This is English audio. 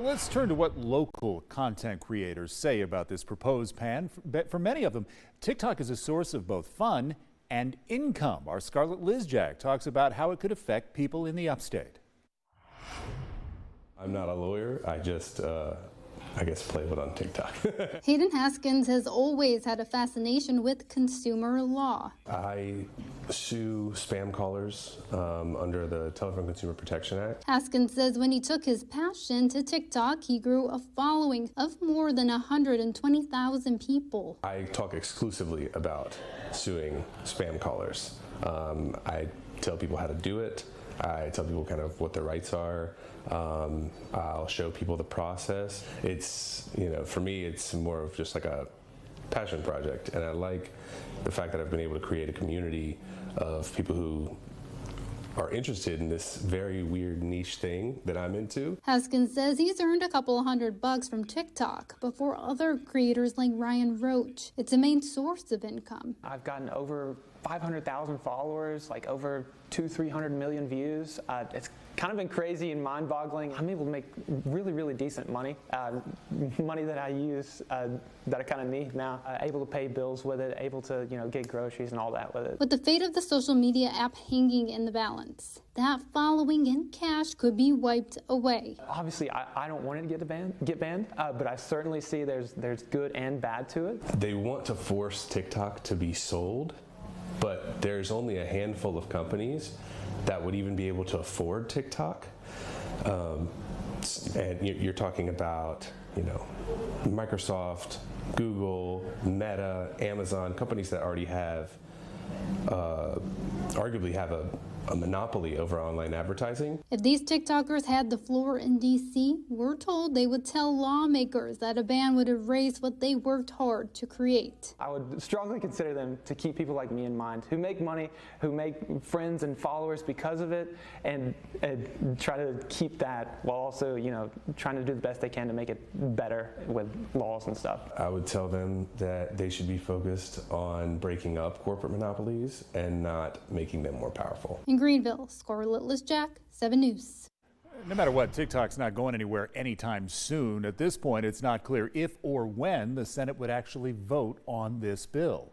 Let's turn to what local content creators say about this proposed ban. For many of them, TikTok is a source of both fun and income. Our Scarlett Lizjak talks about how it could affect people in the upstate. I'm not a lawyer. I guess play it on TikTok. Hayden Haskins has always had a fascination with consumer law. I sue spam callers under the Telephone Consumer Protection Act. Haskins says when he took his passion to TikTok, he grew a following of more than 120,000 people. I talk exclusively about suing spam callers. I tell people how to do it. I tell people kind of what their rights are. I'll show people the process. It's, for me, it's more of just like a passion project. And I like the fact that I've been able to create a community of people who are interested in this very weird niche thing that I'm into. Haskins says he's earned a couple $100 from TikTok, but for other creators like Ryan Roach, it's a main source of income. I've gotten over 500,000 followers, like over 200-300 million views. It's kind of been crazy and mind-boggling. I'm able to make really decent money, money that I use that I kind of need now. Able to pay bills with it, able to get groceries and all that with it. With the fate of the social media app hanging in the balance, that following and cash could be wiped away. Obviously, I don't want it to get banned, but I certainly see there's good and bad to it. They want to force TikTok to be sold, but there's only a handful of companies that would even be able to afford TikTok. And you're talking about, Microsoft, Google, Meta, Amazon, companies that already have, arguably have a monopoly over online advertising. If these TikTokers had the floor in D.C., we're told they would tell lawmakers that a ban would erase what they worked hard to create. I would strongly consider them to keep people like me in mind, who make money, who make friends and followers because of it, and try to keep that while also, trying to do the best they can to make it better with laws and stuff. I would tell them that they should be focused on breaking up corporate monopolies and not making them more powerful. In Greenville, Scarlett Lizjak, 7 News. No matter what, TikTok's not going anywhere anytime soon. At this point, it's not clear if or when the Senate would actually vote on this bill.